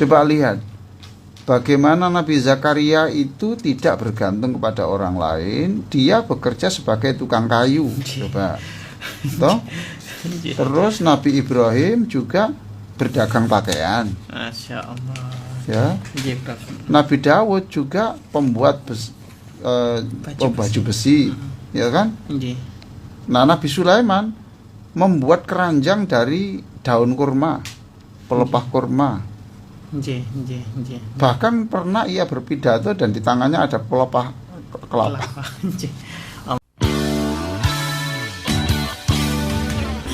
Coba lihat bagaimana Nabi Zakaria itu tidak bergantung kepada orang lain, dia bekerja sebagai tukang kayu. Coba. Toh? Terus Nabi Ibrahim juga berdagang pakaian. Masya Allah. Ya. Nabi Dawud juga pembuat baju besi, ya kan? Nah, Nabi Sulaiman membuat keranjang dari daun kurma, pelepah kurma. Bahkan pernah ia berpidato dan di tangannya ada pelepah kelapa.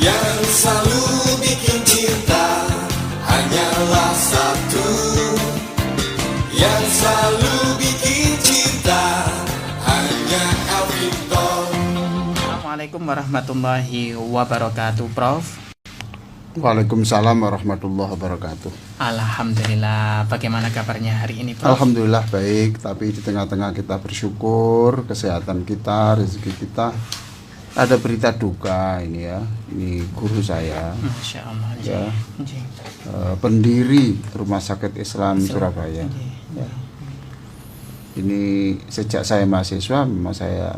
Yang selalu bikin cinta hanyalah satu. Yang selalu bikin cinta hanya Alvito. Assalamualaikum warahmatullahi wabarakatuh, Prof. Waalaikumsalam warahmatullahi wabarakatuh. Alhamdulillah, bagaimana kabarnya hari ini, Prof? Alhamdulillah baik, tapi di tengah-tengah kita bersyukur kesehatan kita, rezeki kita. Ada berita duka ini ya, ini guru saya, Masya Allah, ya, pendiri Rumah Sakit Islam Surabaya. Ya. Ini sejak saya mahasiswa memang saya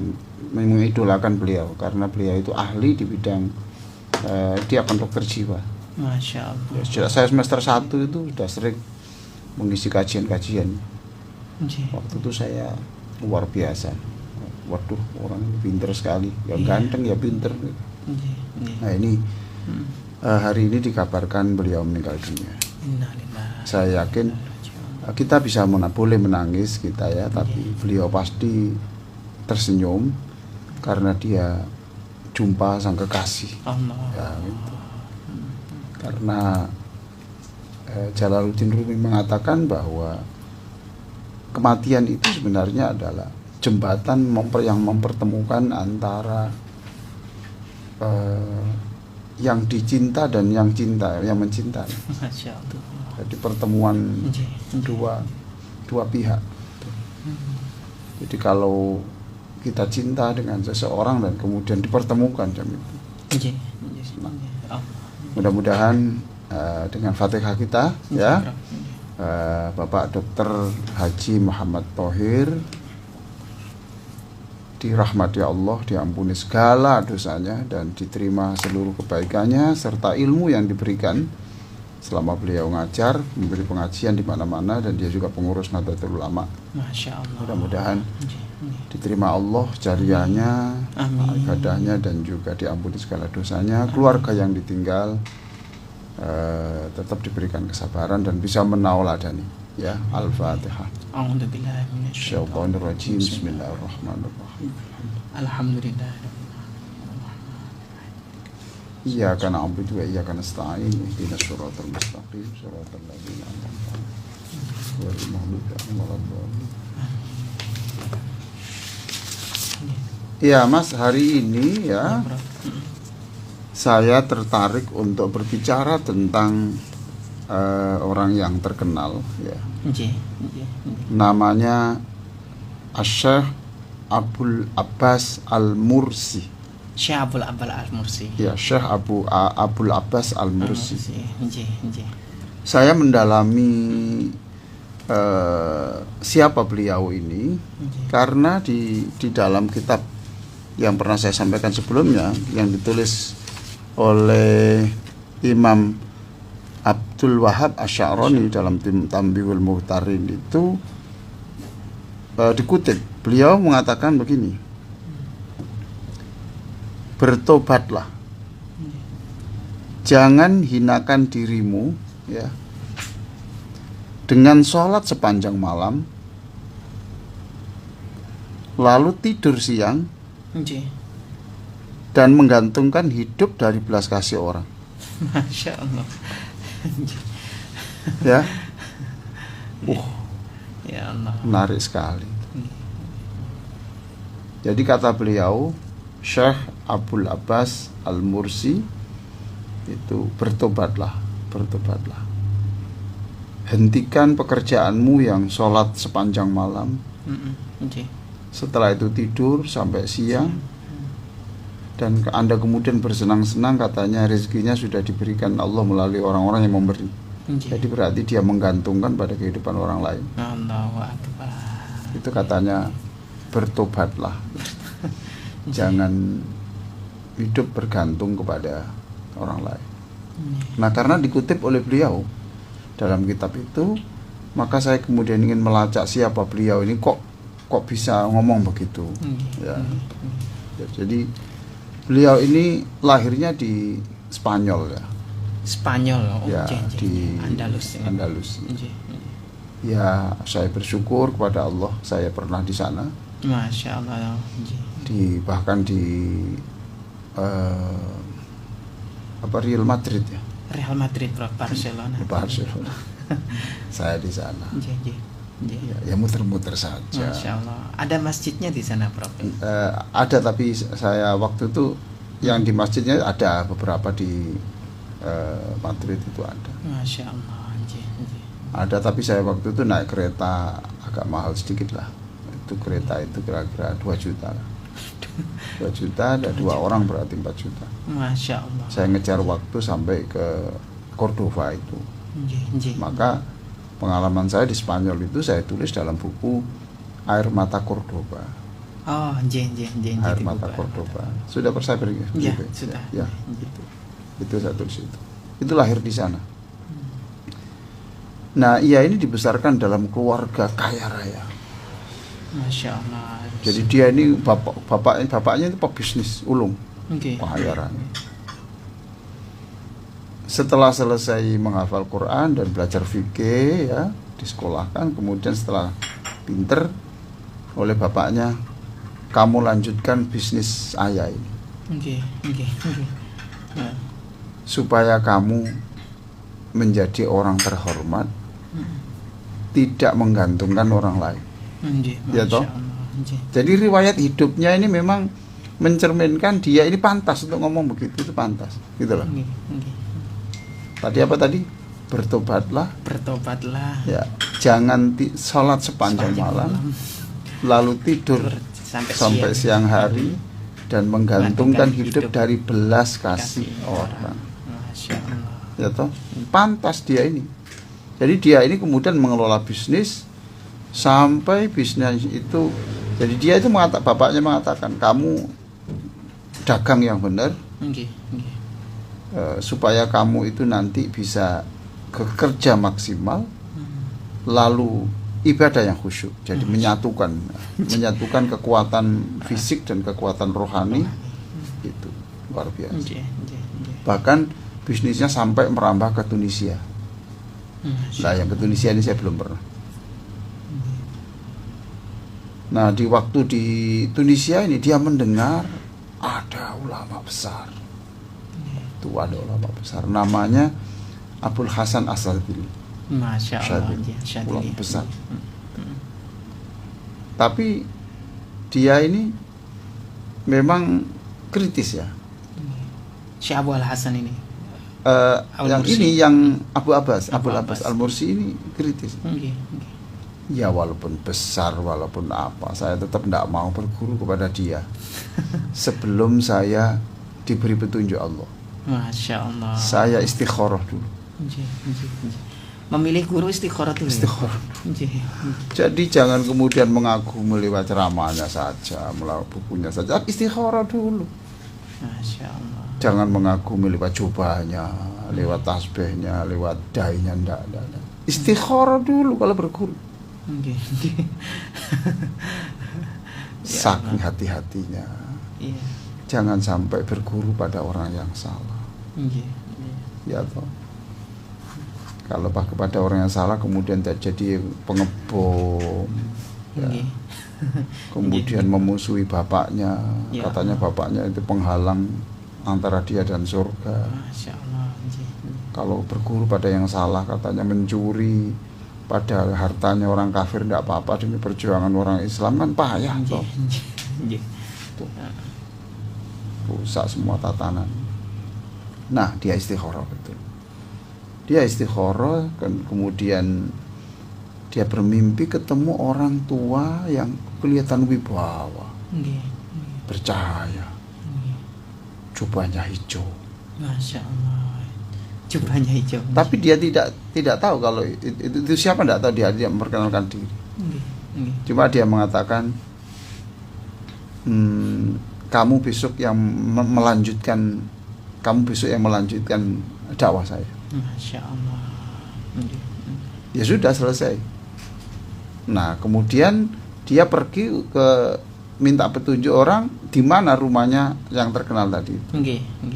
mengidolakan beliau karena beliau itu ahli di bidang dia akan dokter jiwa. Masya Allah. Ya, sejak saya semester 1 itu sudah sering mengisi kajian-kajian. Waktu itu saya luar biasa. Waduh, orang ini pinter sekali, yang ganteng ya pinter. Nah ini hari ini dikabarkan beliau meninggal dunia. Saya yakin kita bisa boleh menangis kita ya, tapi beliau pasti tersenyum karena dia jumpa sang kekasih. Ya, gitu. Karena Jalaluddin Rumi mengatakan bahwa kematian itu sebenarnya adalah jembatan yang mempertemukan antara yang dicinta dan yang mencintai. Masya Allah. Jadi pertemuan dua pihak. Jadi kalau kita cinta dengan seseorang dan kemudian dipertemukan jam itu. Nah, mudah-mudahan dengan Fatihah kita ya, Bapak Dr. Haji Muhammad Thohir dirahmati Allah, diampuni segala dosanya dan diterima seluruh kebaikannya serta ilmu yang diberikan selama beliau ngajar, memberi pengajian di mana-mana, dan dia juga pengurus Nahdlatul Ulama. Masya Allah. Mudah-mudahan diterima Allah jariahnya, ibadahnya, dan juga diampuni segala dosanya. Keluarga yang ditinggal tetap diberikan kesabaran dan bisa menauladani. Ya, Al-Fatihah. A'udzubillahiminasyaitonirrajim. Bismillahirrahmanirrahim. Alhamdulillah. Iyyaka na'budu wa iyyaka nasta'in. Ihdinas shiratal mustaqim, shiratal ladzina an'amta 'alaihim ghairil maghdubi 'alaihim waladdallin. Ya, Mas, hari ini ya saya tertarik untuk berbicara tentang orang yang terkenal ya. Namanya Syekh Abul Abbas Al-Mursi. Syekh Abul Abbas Al-Mursi. Ya, Syekh Abul Abbas Al-Mursi. Saya mendalami siapa beliau ini karena di dalam kitab yang pernah saya sampaikan sebelumnya yang ditulis oleh Imam Abdul Wahab Asy'arani dalam Tanbihul Muhtarin itu dikutip, beliau mengatakan begini, bertobatlah, jangan hinakan dirimu ya dengan sholat sepanjang malam, lalu tidur siang dan menggantungkan hidup dari belas kasih orang. Masya Allah. Ya, ya Allah, menarik sekali. Jadi kata beliau, Syekh Abul Abbas Al-Mursi itu bertobatlah, hentikan pekerjaanmu yang sholat sepanjang malam, setelah itu tidur sampai siang, dan Anda kemudian bersenang-senang katanya rezekinya sudah diberikan Allah melalui orang-orang yang memberi. Nggih. Jadi berarti dia menggantungkan pada kehidupan orang lain. Allahu Akbar. Itu katanya bertobatlah. Jangan hidup bergantung kepada orang lain. Nah, karena dikutip oleh beliau dalam kitab itu, maka saya kemudian ingin melacak siapa beliau ini, kok bisa ngomong begitu. Ya. Jadi beliau ini lahirnya di Spanyol ya. Spanyol, Ya, di Andalus. Andalus. Ya, saya bersyukur kepada Allah saya pernah di sana. Masya Allah. Bahkan di Real Madrid ya. Real Madrid, Bro, Barcelona. Barcelona. Saya di sana. Ya muter-muter saja. Masya Allah. Ada masjidnya di sana, Prof? Ada, tapi saya waktu itu yang di masjidnya ada beberapa di Madrid itu ada. Masya Allah. Ada, tapi saya waktu itu naik kereta agak mahal sedikit lah. Itu kereta itu kira-kira 2 juta. 2 juta, ada 2 orang berarti 4 juta. Masya Allah. Saya ngejar waktu sampai ke Cordova itu. Maka pengalaman saya di Spanyol itu saya tulis dalam buku Air Mata Cordoba. Oh, Air Mata Cordoba. Sudah saya beri? Ya, sudah. Ya, itu saya tulis itu. Itu lahir di sana. Nah, ia ini dibesarkan dalam keluarga kaya raya. Masya Allah. Jadi dia ini bapaknya itu pebisnis ulung. Kaya raya. Setelah selesai menghafal Quran dan belajar fikih ya, disekolahkan, kemudian setelah pinter oleh bapaknya, kamu lanjutkan bisnis ayah ini. Supaya kamu menjadi orang terhormat, tidak menggantungkan orang lain. Ya toh? Jadi riwayat hidupnya ini memang mencerminkan dia ini pantas untuk ngomong begitu, itu pantas, gitu loh. Tadi apa tadi? Bertobatlah. Ya, jangan sholat sepanjang malam, lalu tidur sampai siang hari, dan menggantungkan hidup dari belas kasih orang. Ya toh, pantas dia ini. Jadi dia ini kemudian mengelola bisnis sampai bisnis itu. Jadi dia itu bapaknya mengatakan, kamu dagang yang benar. Supaya kamu itu nanti bisa kerja maksimal, lalu ibadah yang khusyuk. Jadi menyatukan kekuatan fisik dan kekuatan rohani, itu luar biasa. Bahkan bisnisnya sampai merambah ke Tunisia. Nah, yang ke Tunisia ini saya belum pernah. Nah, di waktu di Tunisia ini dia mendengar ada ulama besar. Itu ada ulama besar namanya Abul Hasan Asadili. Masya Allah. Ulama besar. Tapi dia ini memang kritis ya. Si Abu Al Hasan ini. Yang ini yang Abul Abbas Al-Mursi ini kritis. Ya walaupun besar, walaupun apa, saya tetap tidak mau berguru kepada dia sebelum saya diberi petunjuk Allah. Masya Allah. Saya istikharah dulu. Memilih guru istikharah dulu. Istikharah. Jadi jangan kemudian mengagumi lewat ceramahnya saja, melalui bukunya saja. Istikharah dulu. Masya Allah. Jangan mengagumi lewat jubahnya, lewat tasbihnya, lewat dainya, enggak. Istikharah dulu kalau berguru. Saking hati-hatinya. Jangan sampai berguru pada orang yang salah. Ya toh. Kalau kepada orang yang salah kemudian jadi pengebom, ya. Kemudian memusuhi bapaknya, katanya bapaknya itu penghalang antara dia dan surga. Kalau berguru pada yang salah, katanya mencuri, padahal hartanya orang kafir tidak apa-apa, demi perjuangan orang Islam kan payah toh. Rusak semua tatanan. Nah, dia istikharah betul. Dia istikharah, kan kemudian dia bermimpi ketemu orang tua yang kelihatan wibawa, bercahaya, jubahnya hijau. Masya Allah. Jubahnya hijau. Tapi dia tidak tahu kalau itu siapa, tidak tahu, dia memperkenalkan diri. Cuma dia mengatakan, kamu besok yang melanjutkan dakwah saya. Masya Allah. Ya sudah, selesai. Nah kemudian dia pergi minta petunjuk orang di mana rumahnya yang terkenal tadi.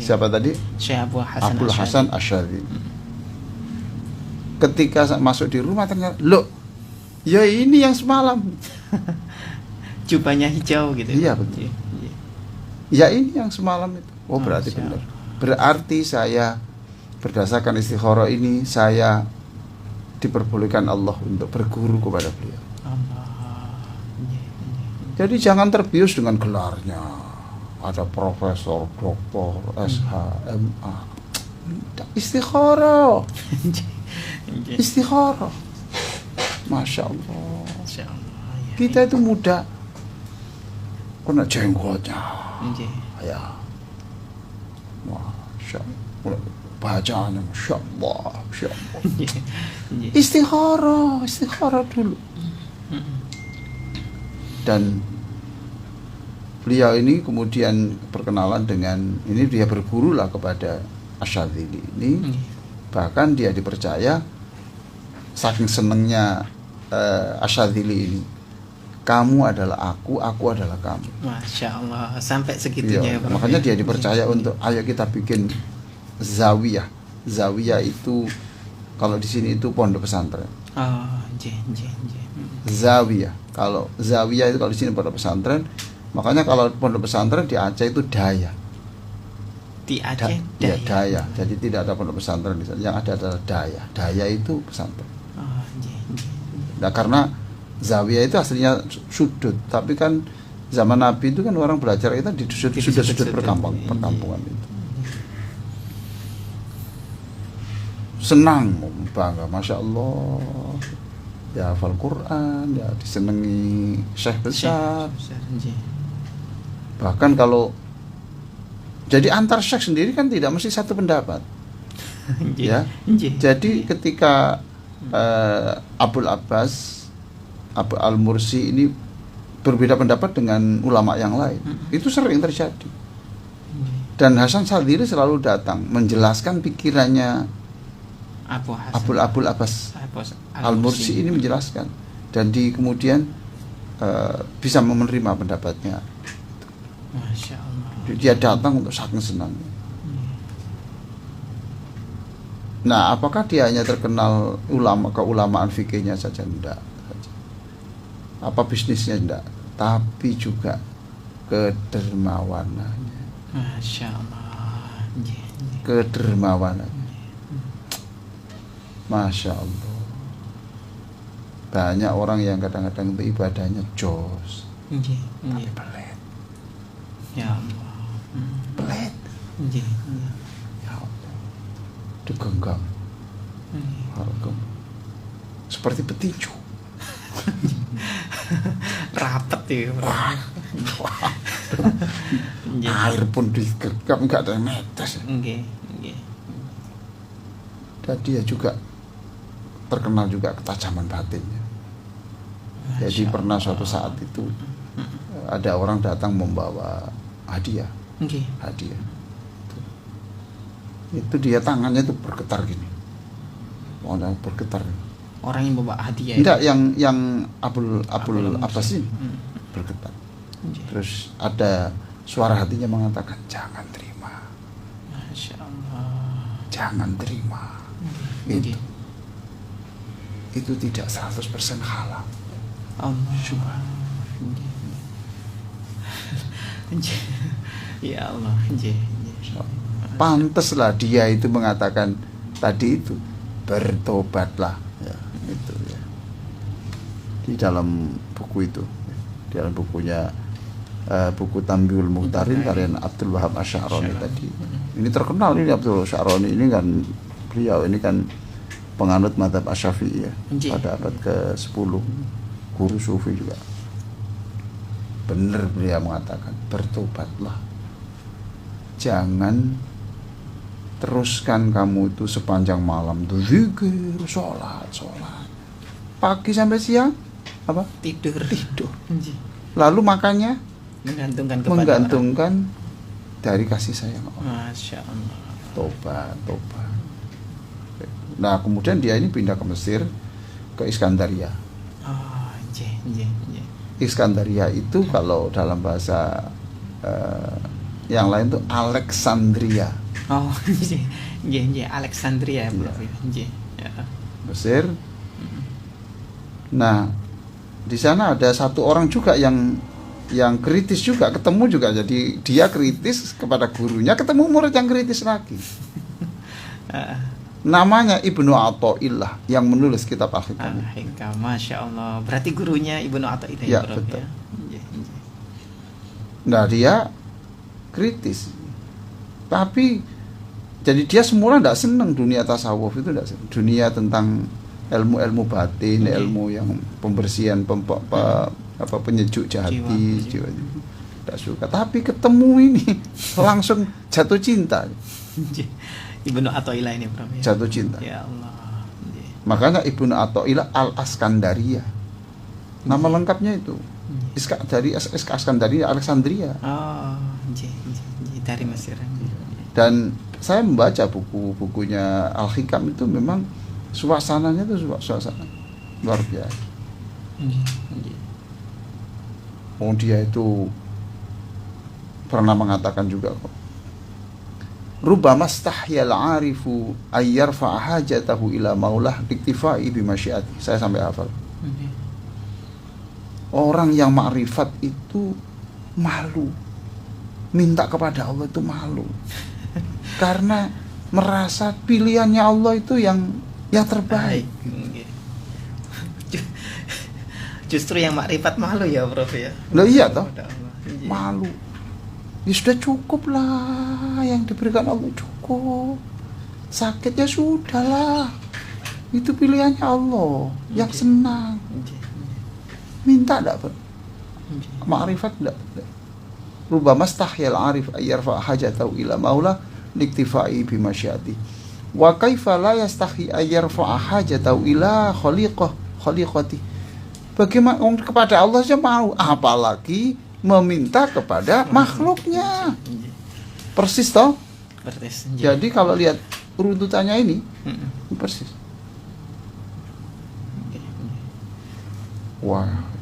Siapa tadi? Syekh Abdul Hasan Asy'ari. Ketika masuk di rumah ternyata, loh, ya ini yang semalam. Jubahnya hijau gitu. Iya betul. Ya ini yang semalam itu. Oh berarti benar. Berarti saya berdasarkan istikharah ini saya diperbolehkan Allah untuk berguru kepada beliau. Jadi jangan terbius dengan gelarnya. Ada profesor, doktor, SH, MA. Istikharah. Istikharah. Masya Allah. Kita itu muda. Kena jenggotnya. Ya. Masya Allah. Bacaannya Masya Allah. Masya Allah. Istikharah dulu. Dan beliau ini kemudian perkenalan dengan ini, dia berguru lah kepada Asy'adzili ini. Bahkan dia dipercaya, saking senengnya Asy'adzili ini, kamu adalah aku adalah kamu. Masya Allah, sampai segitunya. Ya, makanya dia dipercaya untuk ayo kita bikin zawiyah. Zawiyah itu kalau di sini itu pondok pesantren. Zawiyah. Kalau zawiyah itu kalau di sini pondok pesantren, makanya kalau pondok pesantren di Aceh itu daya. Di Aceh daya. Ya, daya. Jadi tidak ada pondok pesantren di sana. Yang ada adalah daya. Daya itu pesantren. Nah, karena zawiyah itu aslinya sudut, tapi kan zaman Nabi itu kan orang belajar itu di sudut-sudut perkampungan itu. Senang, bangga, Masya Allah. Ya hafal Quran, ya disenangi syekh besar. Bahkan kalau jadi antar syekh sendiri kan tidak mesti satu pendapat. Ya. Jadi ketika Abul Abbas Al-Mursi ini berbeda pendapat dengan ulama yang lain, itu sering terjadi. Dan Hasan Sadzili selalu datang menjelaskan pikirannya Abul Abbas Al-Mursi ini, menjelaskan, dan kemudian bisa menerima pendapatnya. Masya Allah. Dia datang untuk saking senangnya. Nah, apakah dia hanya terkenal keulamaan fikihnya saja? Enggak. Apa bisnisnya? Enggak. Tapi juga kedermawanannya. Masya Allah. Kedermawanannya. Masya Allah. Banyak orang yang kadang-kadang itu ibadahnya jos, tapi pelit. Ya Allah. Pelit. Ya Allah. Digenggam. Hargam. Seperti petinju. Rapet ya. Air pun digenggam enggak ada yang netes. Dan dia juga terkenal juga ketajaman batinnya. Jadi pernah suatu saat itu ada orang datang membawa hadiah. Hadiah. Itu dia tangannya itu bergetar gini. Orang bergetar. Orang yang bawa hadiah. Tidak, yang Abul Abbas ini bergetar. Terus ada suara hatinya mengatakan, jangan terima. Masya Allah. Jangan terima. Itu tidak 100% halal. Allah. Syubhan. Ya Allah. Pantaslah dia itu mengatakan tadi itu, bertobatlah. Ya, itu ya. Di dalam buku itu, di dalam bukunya buku Tambiul Muhtarin karya Abdul Wahab Asy'arani tadi. Ini terkenal ini Abdul Asy'arani ini kan, beliau ini kan penganut mazhab Asy-Syafi'i ya, pada abad ke-10, guru sufi juga. Benar beliau mengatakan, bertobatlah. Jangan teruskan kamu itu sepanjang malam tuh zikir, sholat. Pagi sampai siang apa? Tidur. Nggih. Lalu makannya menggantungkan dari kasih sayang Allah. Masya Allah. Tobat. Nah kemudian dia ini pindah ke Mesir, ke Iskandaria. Oh, nggih. Iskandaria itu kalau dalam bahasa yang lain tuh Alexandria. Oh, nggih, Alexandria, Prof. Nggih. Ya. Mesir. Nah, di sana ada satu orang juga yang kritis juga, ketemu juga, jadi dia kritis kepada gurunya, ketemu murid yang kritis lagi. Namanya Ibnu Athaillah yang menulis kitab Al-Hikam. Masya Allah. Berarti gurunya Ibnu Athaillah Ya, Prof, betul. ya? Nah dia kritis, tapi jadi dia semula tidak senang dunia tasawuf itu, tidak senang dunia tentang ilmu batin, ilmu yang pembersihan, penyejuk hati, jiwa. Tidak suka. Tapi ketemu ini langsung jatuh cinta. Ibnu Athaillah ini, Prof, ya? Jatuh cinta. Ya Allah. Makanya Ibnu Athaillah Al-Askandaria. Nama lengkapnya itu. Dari Askandaria, Alexandria. Oh, dari Mesir. Dan saya membaca buku-bukunya Al-Hikam itu memang suasananya itu suasana luar biasa. Oh, dia itu pernah mengatakan juga kok, rubbama stahyal arifu ayyarfa hajatahu ila maulah diktifai bimasyiati. Saya sampai hafal. Orang yang makrifat itu malu minta kepada Allah, itu malu karena merasa pilihannya Allah itu yang terbaik. Justru yang makrifat malu ya, Prof, ya? Loh iya toh, malu. Ya sudah cukup lah, yang diberikan Allah cukup. Sakit ya sudahlah, itu pilihannya Allah yang senang. Minta enggak, Pak? Ma'rifat enggak? Rubbama stahyal arif ayyarfa hajatahu ila maula liktifai bimasyiati. Wa kaifa la yastahyi ayyarfa hajatahu ila khaliqati. Bagaimana kepada Allah saja mau, apalagi meminta kepada makhluknya. Persis toh? Persis. Jadi kalau lihat runtutannya ini persis. Wah.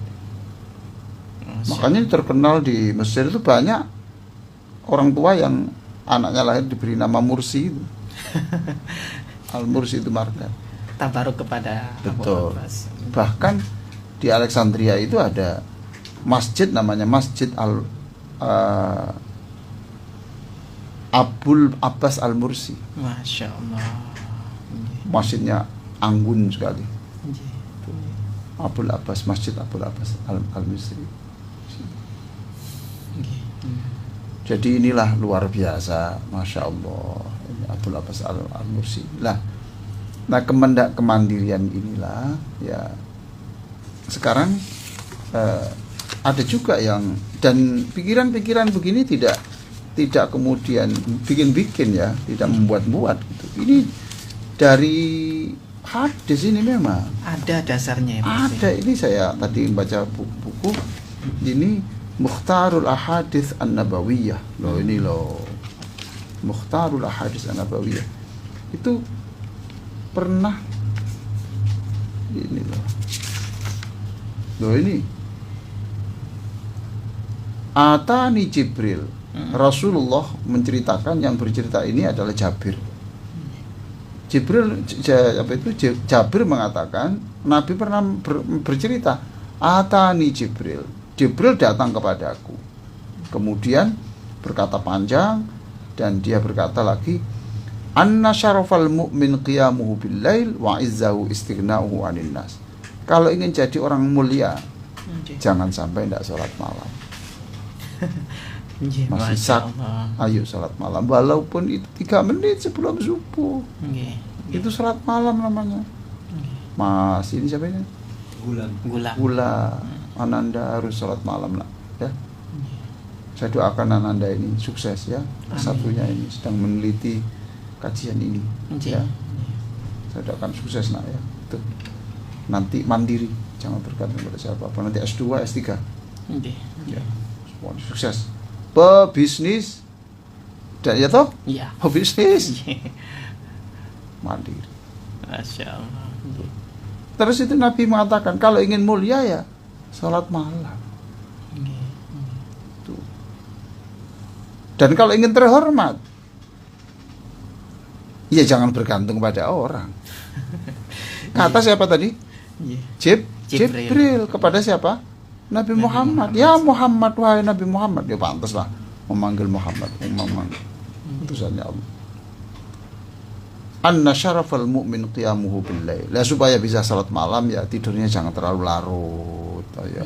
Makanya terkenal di Mesir itu banyak orang tua yang anaknya lahir diberi nama Mursi itu. Al-Mursi itu marga. Tabaruk kepada Betul. Abu Abbas. Bahkan di Alexandria itu ada masjid namanya Masjid Abul Abbas Al-Mursi. Masya Allah. Masjidnya anggun sekali. Abul Abbas, Masjid Abul Abbas Al-Mursi. Jadi inilah luar biasa, Masya Allah, ini Abul Abbas Al-Mursi. Nah kemandirian inilah ya sekarang ada juga yang, dan pikiran-pikiran begini tidak kemudian bikin-bikin ya, tidak membuat-buat gitu. Ini dari hadis ini memang ada dasarnya ya, ada. Ini saya tadi membaca buku ini Mukhtarul Ahadits An-Nabawiyah. Loh ini loh, Mukhtarul Ahadits An-Nabawiyah itu pernah ini loh ini Atani Jibril. Rasulullah menceritakan, yang bercerita ini adalah Jabir. Jabir mengatakan Nabi pernah bercerita, Atani Jibril. Jibril datang kepadaku. Kemudian berkata panjang, dan dia berkata lagi, anna syarafal mu'min qiyamuhu bil lail wa izzahu istighna'uhu 'anil nas. Kalau ingin jadi orang mulia, jangan sampai tidak sholat malam. Masih ayo sholat malam, walaupun itu 3 menit sebelum subuh. Itu sholat malam namanya. Mas, ini siapa ini? Gula. Ananda harus sholat malam lah, ya. Saya doakan Ananda ini sukses ya. Satunya ini sedang meneliti kajian ini. Nggih. Ya. Saya doakan sukses nak ya. Tuh. Nanti mandiri, jangan bergantung pada siapa-apa. Nanti S2, S3. Nggih. Ya. Semua sukses. Pebisnis. Dan ya toh? Iya. Pebisnis. Nggih. Mandiri. Masya Allah. Nggih. Terus itu Nabi mengatakan kalau ingin mulia ya salat malam. Nggih. Tuh. Dan kalau ingin terhormat, ya jangan bergantung pada orang. Kata siapa tadi? Nggih. Jibril. Jibril. Kepada siapa? Nabi Muhammad. Ya Muhammad, wahai Nabi Muhammad. Ya pantaslah memanggil Muhammad. Utusannya Allah. Anna syarafal mu'min qiyamuhu bil-lail. Lah supaya bisa salat malam ya tidurnya jangan terlalu larut. Ya.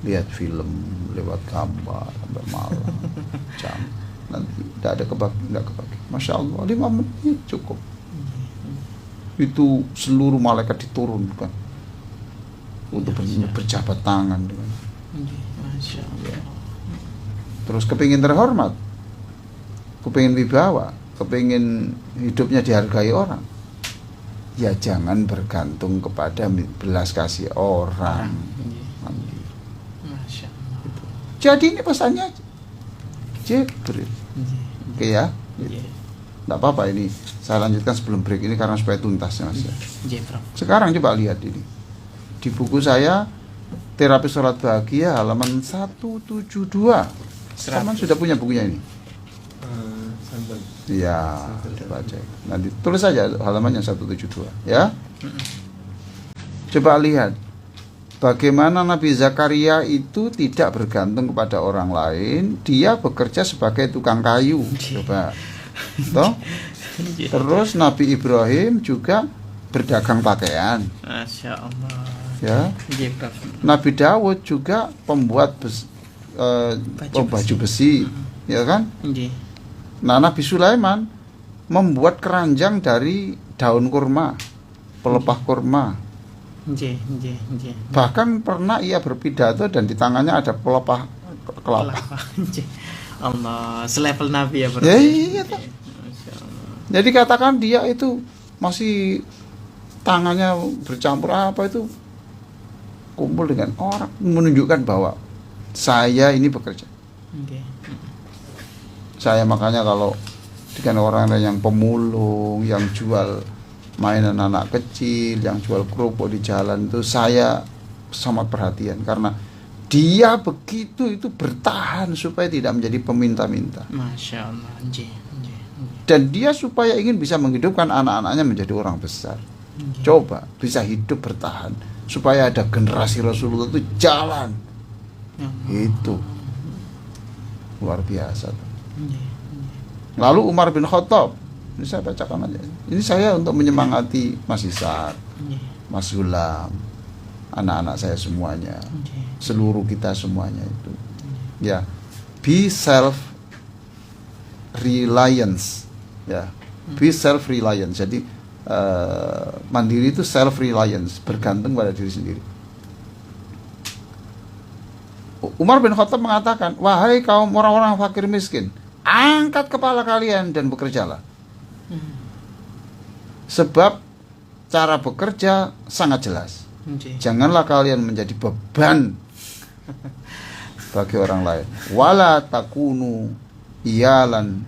Lihat film, lewat gambar sampai malam. Jam. Nanti tidak ada kebagi. Masya Allah, 5 menit cukup. Itu seluruh malaikat diturunkan untuk berjabat tangan dengan. Masya Allah. Terus kepingin terhormat, kepingin wibawa, kepingin hidupnya dihargai orang, ya jangan bergantung kepada belas kasih orang. Masya Allah. Jadi ini pesannya Jibril. Oke ya. Tidak apa-apa ini saya lanjutkan sebelum break ini karena supaya tuntas ya Mas. Sekarang coba lihat ini di buku saya Terapi Sholat Bahagia halaman 172. Teman sudah punya bukunya ini? Iya, baca. Nanti tulis saja halamannya 172 ya. Coba lihat bagaimana Nabi Zakaria itu tidak bergantung kepada orang lain, dia bekerja sebagai tukang kayu. Coba. Toh? Terus Nabi Ibrahim juga berdagang pakaian. Masya Allah. Ya. Nabi Dawud juga pembuat baju besi, ya kan? Nah, Nabi Sulaiman membuat keranjang dari daun kurma, pelepah kurma. Bahkan pernah ia berpidato dan di tangannya ada pelepah kelapa. Allah, selevel Nabi ya bro. Ya, iya. Jadi katakan dia itu masih tangannya bercampur apa itu kumpul dengan orang menunjukkan bahwa saya ini bekerja. Saya makanya kalau dengan orang yang pemulung, yang jual mainan anak kecil, yang jual kerupuk di jalan itu saya sangat perhatian karena dia begitu itu bertahan supaya tidak menjadi peminta-minta. Masya Allah. Dan dia supaya ingin bisa menghidupkan anak-anaknya menjadi orang besar. Coba bisa hidup bertahan supaya ada generasi Rasulullah itu jalan. Itu luar biasa. Lalu Umar bin Khattab, ini saya bacakan aja. Ini saya untuk menyemangati Mas Ishak, Mas Gulam, anak-anak saya semuanya, seluruh kita semuanya itu. Ya, be self reliance, ya, be self reliance. Jadi mandiri itu self reliance, bergantung pada diri sendiri. Umar bin Khattab mengatakan, wahai kaum orang-orang fakir miskin, angkat kepala kalian dan bekerjalah. Sebab cara bekerja sangat jelas. Janganlah kalian menjadi beban bagi orang lain. Wala takunu iyalan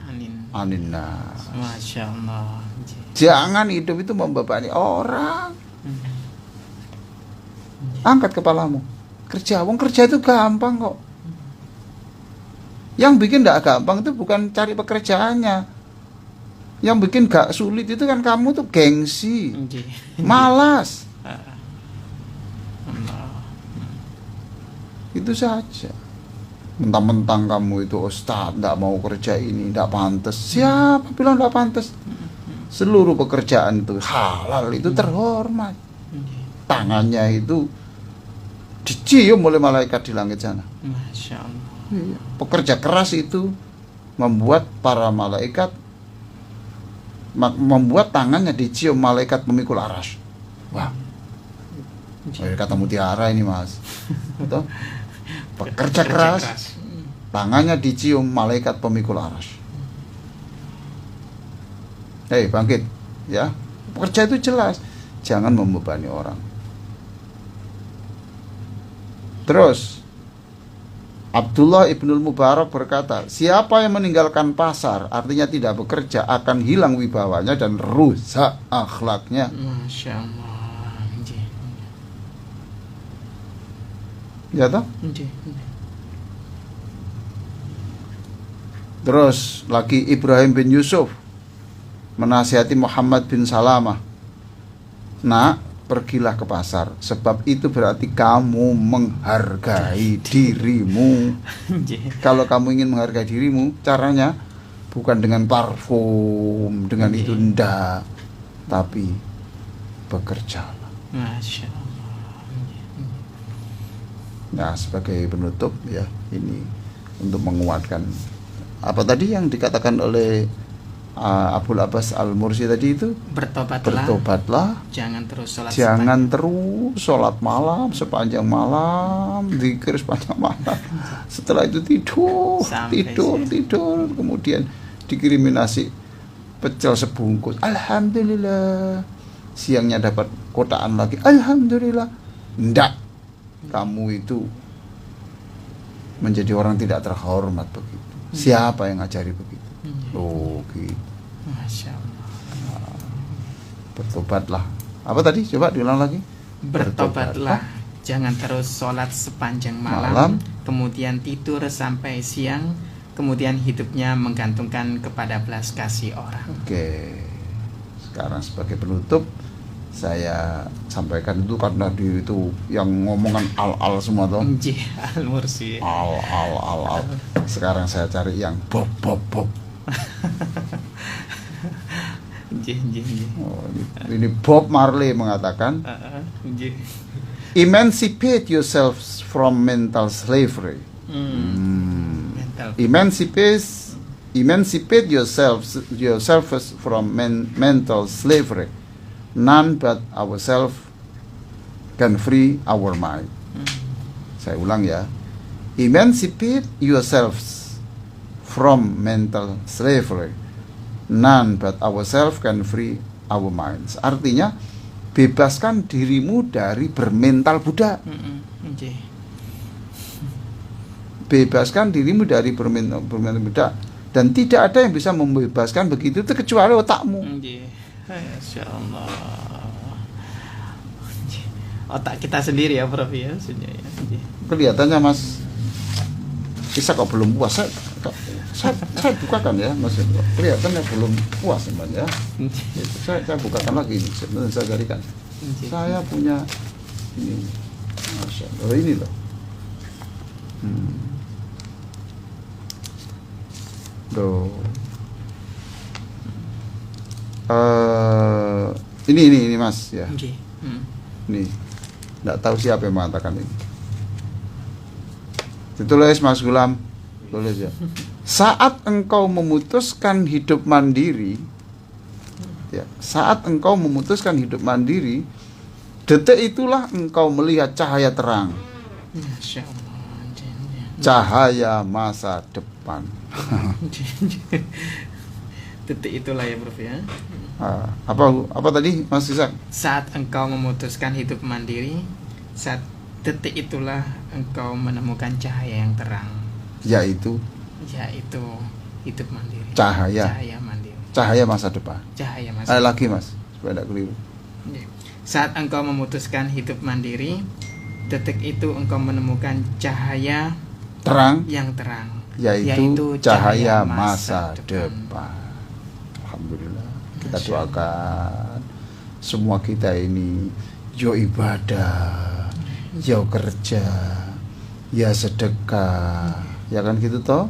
aninnas. Masya Allah. Jangan hidup itu membebani orang. Angkat kepalamu. Kerja, wong kerja itu gampang kok. Yang bikin gak gampang itu bukan cari pekerjaannya. Yang bikin gak sulit itu kan kamu tuh gengsi, malas. Itu saja. Mentang-mentang kamu itu ustaz, gak mau kerja ini, gak pantas. Siapa bilang gak pantas? Seluruh pekerjaan itu halal, itu terhormat. Tangannya itu dicium oleh malaikat di langit sana. Masya Allah. Pekerja keras itu membuat para malaikat, membuat tangannya dicium malaikat pemikul arsy. Wah, kata mutiara ini mas. Betul? Pekerja keras, tangannya dicium malaikat pemikul arsy. Hei, bangkit. Ya. Pekerja itu jelas, jangan membebani orang. Terus Abdullah ibnul Mubarak berkata, siapa yang meninggalkan pasar, artinya tidak bekerja, akan hilang wibawanya dan rusak akhlaknya. Masya Allah. Ya toh? Terus lagi Ibrahim bin Yusuf menasihati Muhammad bin Salamah, nak, pergilah ke pasar, sebab itu berarti kamu menghargai dirimu. Kalau kamu ingin menghargai dirimu, caranya bukan dengan parfum, dengan itu ndak, tapi bekerjalah. Masya Allah. Nah, sebagai penutup ya, ini untuk menguatkan apa tadi yang dikatakan oleh Abul Abbas Al-Mursi tadi itu, bertobatlah, jangan terus sholat malam sepanjang malam, zikir sepanjang malam. Setelah itu tidur, kemudian dikirimi nasi pecel sebungkus, alhamdulillah. Siangnya dapat kotaan lagi, alhamdulillah. Ndak, kamu itu menjadi orang tidak terhormat begitu. Siapa yang ngajari begitu? Oh gitu. Masya Allah. Bertobatlah. Apa tadi? Coba diulang lagi. Bertobatlah. Jangan terus sholat sepanjang malam, kemudian tidur sampai siang, kemudian hidupnya menggantungkan kepada belas kasih orang. Oke. Sekarang sebagai penutup, saya sampaikan itu karena itu yang ngomongan al semua toh. Al-Mursi. Al. Sekarang saya cari yang bob. Oh, ini Bob Marley mengatakan, emancipate yourself from mental slavery. Emancipate yourselves from mental slavery. None but ourselves can free our mind. Saya ulang ya. Emancipate yourselves from mental slavery. None but ourselves can free our minds. Artinya, bebaskan dirimu dari bermental budak. Bebaskan dirimu dari bermental budak. Dan tidak ada yang bisa membebaskan begitu itu kecuali otakmu. Masya Allah. Otak kita sendiri ya Prof ya. Kelihatannya Mas Isa kok belum puas. Saya bukakan ya Mas, kelihatannya belum puas teman ya. Saya bukakan lagi ini, sebenarnya saya garikan. Saya punya ini, Masya Allah, ini loh. Ini Mas ya. Nih, nggak tahu siapa yang mengatakan ini. Ditulis Mas Gulam, tulis ya. Saat engkau memutuskan hidup mandiri, ya, saat engkau memutuskan hidup mandiri, detik itulah engkau melihat cahaya terang. Masya Allah. Cahaya masa depan. Detik itulah ya Prof ya. Apa tadi Mas Isak? Saat engkau memutuskan hidup mandiri, saat detik itulah engkau menemukan cahaya yang terang. Yaitu hidup mandiri. Cahaya mandiri. Cahaya masa depan. Cahaya masa depan. Lagi Mas, supaya tidak keliru. Saat engkau memutuskan hidup mandiri, detik itu engkau menemukan cahaya terang yang terang, yaitu cahaya masa depan. Alhamdulillah. Kita doakan semua kita ini yo ibadah, yo kerja, ya sedekah, ya kan gitu toh.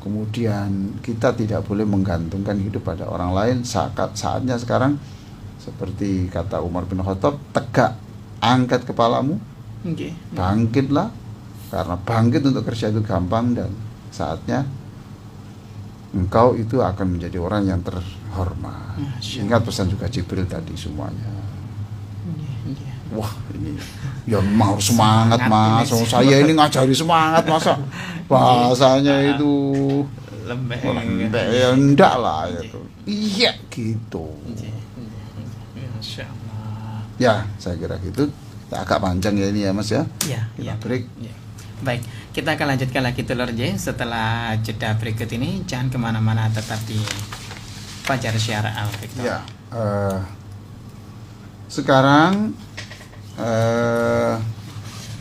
Kemudian kita tidak boleh menggantungkan hidup pada orang lain. Saatnya sekarang seperti kata Umar bin Khattab, tegak, angkat kepalamu, bangkitlah. Karena bangkit untuk kerja itu gampang, dan saatnya engkau itu akan menjadi orang yang terhormat. Ingat pesan juga Jibril tadi semuanya. Wah, ini ya mau semangat Mas. Saya ini ngajari semangat, masa bahasanya itu lembek ya enggak lah itu. Iya gitu. Masya Allah. Ya, saya kira gitu. Agak panjang ya ini ya Mas ya. Iya. Break. Ya. Baik, kita akan lanjutkan lagi Dulur J setelah jeda berikut ini. Jangan kemana-mana, tetap di Fajar Syiar Al-Fiqh. Ya, sekarang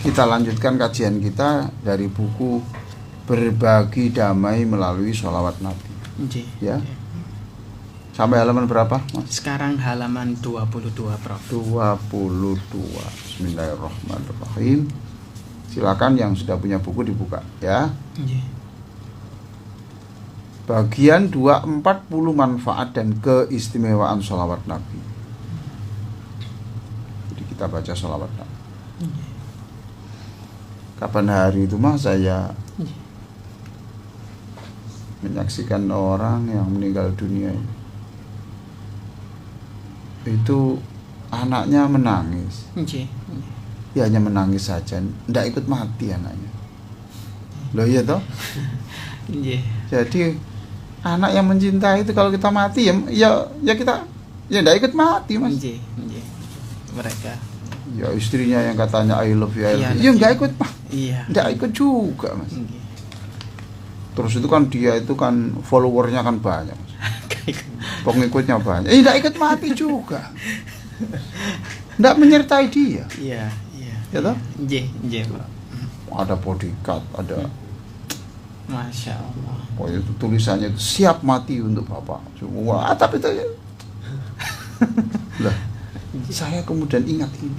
kita lanjutkan kajian kita dari buku Berbagi Damai Melalui Sholawat Nabi. Ya. Sampai halaman berapa, Mas? Sekarang halaman 22, Prof. 22. Bismillahirrahmanirrahim. Silakan yang sudah punya buku dibuka, ya. Bagian 2, 40 manfaat dan keistimewaan sholawat Nabi. Jadi kita baca sholawat Nabi. Kapan hari itu mah saya menyaksikan orang yang meninggal dunia ini. Itu anaknya menangis. Ya hanya menangis saja, tidak ikut mati anaknya. Loh iya toh? Jadi anak yang mencintai itu kalau kita mati ya kita ya tidak ikut mati, Mas. Mereka. Ya istrinya yang katanya I love you, ya nggak ikut, Pak. Nggak ikut juga, Mas. Terus itu kan dia itu kan followernya kan banyak, Mas. Pengikutnya banyak. Nggak ikut mati juga. Nggak menyertai dia. Iya. Ya toh? Bro. Ada bodyguard, ada. Masya Allah. Oh itu tulisannya itu siap mati untuk Bapak. Semua. Tapi itu ya. Lah, saya kemudian ingat ini.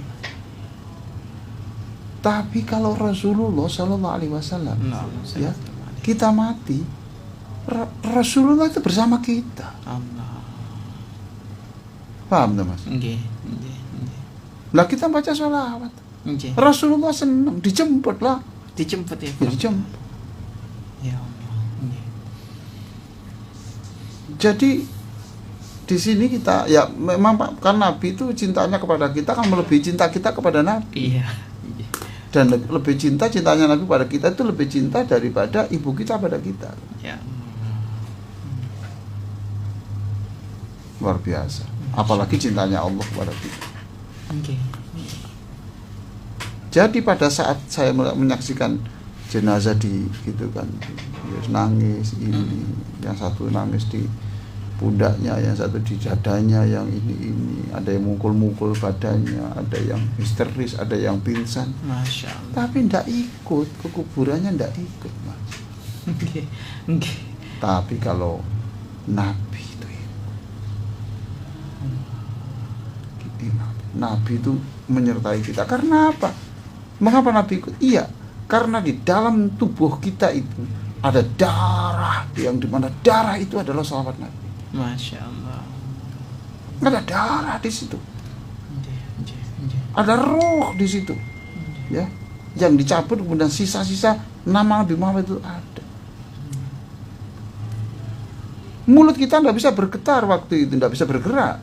Tapi kalau Rasulullah Shallallahu Alaihi Wasallam, ya kita mati, Rasulullah itu bersama kita. Allah. Paham tuh Mas? Lah kita baca sholawat. Rasulullah senang, dijemput lah. Dijemput ya. Dijemput. Ya Allah. Jadi di sini kita ya memang Pak, kan Nabi itu cintanya kepada kita kan melebihi cinta kita kepada Nabi. Iya. Dan lebih cintanya Nabi pada kita itu lebih cinta daripada ibu kita pada kita. Ya. Luar biasa. Apalagi cintanya Allah kepada kita. Jadi pada saat saya menyaksikan jenazah di gitu kan, ya, nangis ini, yang satu nangis di pundaknya, yang satu di dadanya, yang ini, ada yang mukul-mukul badannya, ada yang histeris, ada yang pingsan. Masya Allah. Tapi ndak ikut ke kuburannya, ndak ikut, Mas. Tapi kalau Nabi itu Nabi itu menyertai kita. Karena apa? Mengapa Nabi ikut? Iya, karena di dalam tubuh kita itu ada darah, yang dimana darah itu adalah sholawat Nabi. Masya Allah. Ada darah di situ. Ada roh di situ. Ya, yang dicabut kemudian sisa-sisa nama Nabi Muhammad itu ada. Mulut kita tidak bisa bergetar waktu itu, tidak bisa bergerak.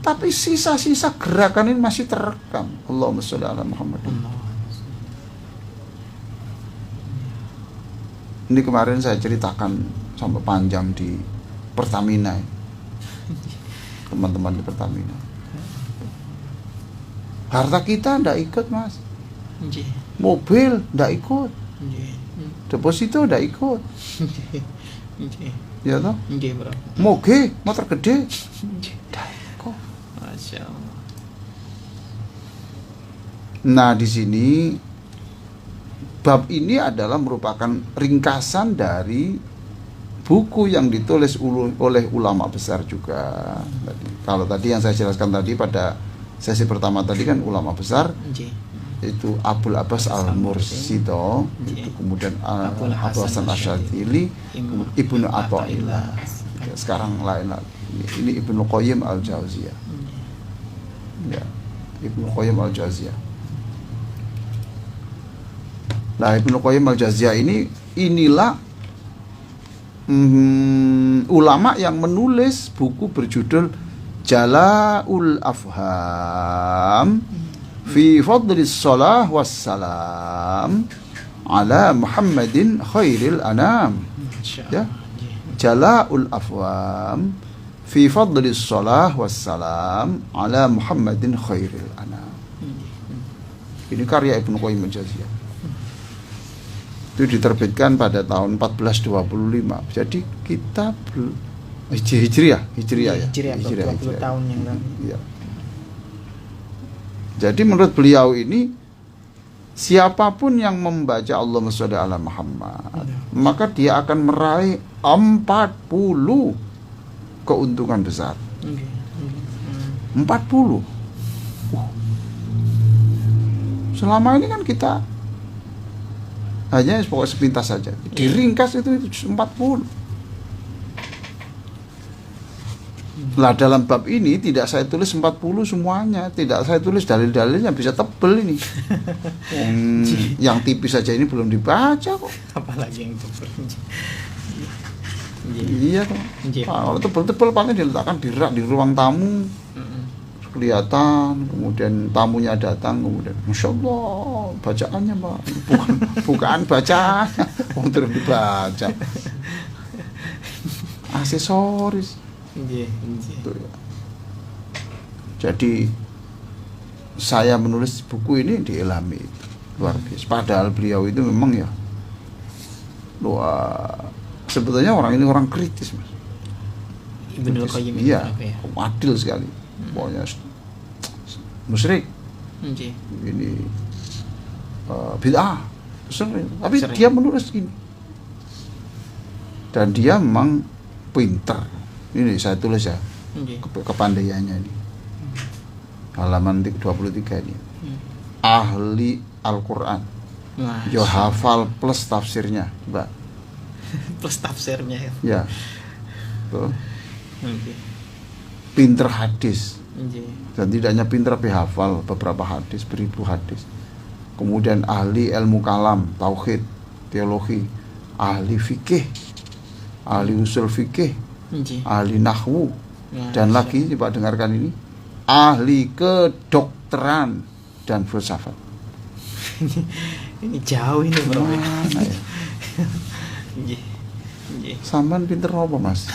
Tapi sisa-sisa gerakan ini masih terekam. Allahumma sholli ala Muhammad. Ini kemarin saya ceritakan sampai panjang di Pertamina. Teman-teman di Pertamina. Harta kita tidak ikut, Mas. Mobil tidak ikut. Deposito tidak ikut. Ya toh? Moge, motor gede. Tidak ikut. Masya Allah. Nah, di sini bab ini adalah merupakan ringkasan dari buku yang ditulis oleh ulama besar juga. Kalau tadi yang saya jelaskan tadi pada sesi pertama tadi kan ulama besar itu Abul Abbas Al-Mursido, itu kemudian Abul Hasan Asyadzili, Ibnu Athaillah. Sekarang lain lagi. Ini Ibnu Qayyim Al-Jauziyah. Ya, Ibnu Qayyim Al-Jauziyah. Nah, Ibnu Qayyim Al-Jauziyah inilah ulama yang menulis buku berjudul Jala'ul Afham fi fadlis shalah wassalam ala Muhammadin khairil anam. Ya. Jala'ul Afwam fi fadlis shalah wassalam ala Muhammadin khairil anam. Ini karya Ibnu Qayyim al-Jauziyah. Itu diterbitkan pada tahun 1425. Jadi kita Hijriah ya. Hijriah 20 tahun yang lalu. Ya. Jadi menurut beliau ini, siapapun yang membaca Allahumma sholli ala Muhammad, maka dia akan meraih 40 keuntungan besar. 40. Selama ini kan kita hanya pokoknya sepintas saja. Diringkas itu 40. Lah dalam bab ini tidak saya tulis 40 semuanya, tidak saya tulis dalil-dalilnya, bisa tebel ini. Yang tipis saja ini belum dibaca kok. Apalagi yang tebel. Iya kok. Kalau tebel-tebel paling diletakkan di rak di ruang tamu. Kelihatan, kemudian tamunya datang, kemudian Masya Allah bacaannya Pak, bukan bacaan, terus dibaca aksesoris. Itu ya. Jadi saya menulis buku ini di Ilhami itu luar biasa. Padahal beliau itu memang ya sebetulnya orang ini orang kritis Mas. Ibnu Qayyim iya, adil sekali. Pokoknya musyrik. Ini bid'ah. Tapi sering. Dia menulis ini. Dan dia memang pintar. Ini saya tulis ya. Kepandaiannya ini. Halaman 23 ini. Ahli Al-Qur'an. Yo hafal plus tafsirnya, Mbak. Plus tafsirnya ya. Ya. Tuh. Pinter hadis. Dan tidak hanya pinter tapi hafal beberapa hadis, beribu hadis. Kemudian ahli ilmu kalam, tauhid, teologi, ahli fikih, ahli usul fikih, ahli nahwu, dan lagi coba dengarkan ini, ahli kedokteran dan filsafat. Ini jauh ini bro. Mana ya? Sampean pinter apa Mas?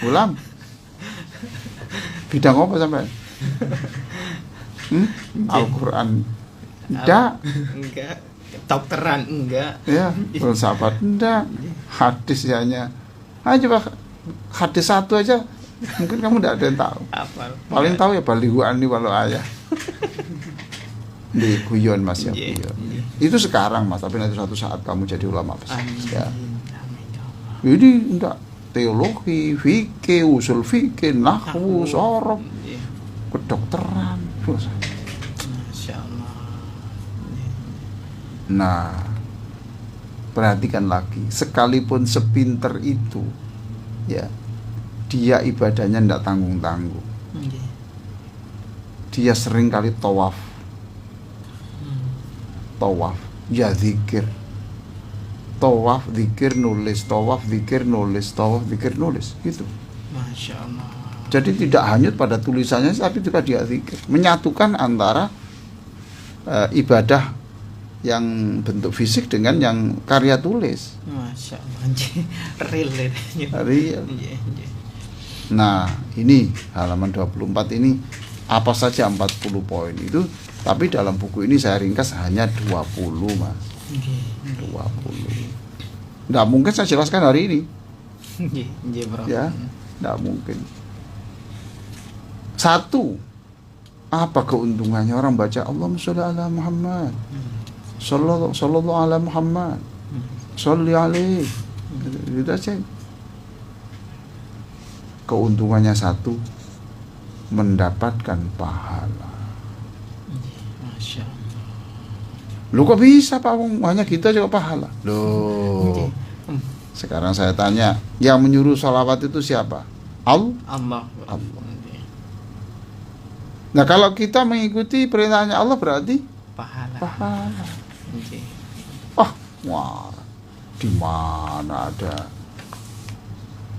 Ulam. Bidang apa sampean? Al-Qur'an. Enggak. Dokteran enggak. Ya, filsafat enggak. Hadis hanya. Coba hadis satu aja mungkin kamu enggak ada yang tahu. Apa? Paling tahu ya balighu anni walau ayah. Di guyon Mas ya. Itu sekarang Mas, tapi nanti suatu saat kamu jadi ulama besar. Ya. Jadi enggak teologi, fikih, usul fikih, nahwu, sorof, kedokteran. Masya Allah. Nah, perhatikan lagi, sekalipun sepinter itu, ya, dia ibadahnya tidak tanggung-tanggung. Dia sering kali tawaf, ya zikir. Tawaf, zikir, nulis, tawaf, zikir, nulis, tawaf, zikir, nulis, gitu. Masya Allah. Jadi tidak hanyut pada tulisannya, tapi juga dia zikir. Menyatukan antara ibadah yang bentuk fisik dengan yang karya tulis. Masya Allah. Real. Nah, ini halaman 24 ini apa saja 40 poin itu, tapi dalam buku ini saya ringkas hanya 20, Mas. 20. Nggak mungkin saya jelaskan hari ini. Ya, nggak mungkin. Satu, apa keuntungannya orang baca Allahumma sholli ala Muhammad, sallallahu ala Muhammad, sholli alaihi. Itu aja. Keuntungannya satu, mendapatkan pahala. Masya Allah. Loh kok bisa Pak, hanya kita juga pahala. Loh. Sekarang saya tanya, yang menyuruh sholawat itu siapa? Allah. Nah kalau kita mengikuti perintahnya Allah berarti pahala. Wah, di mana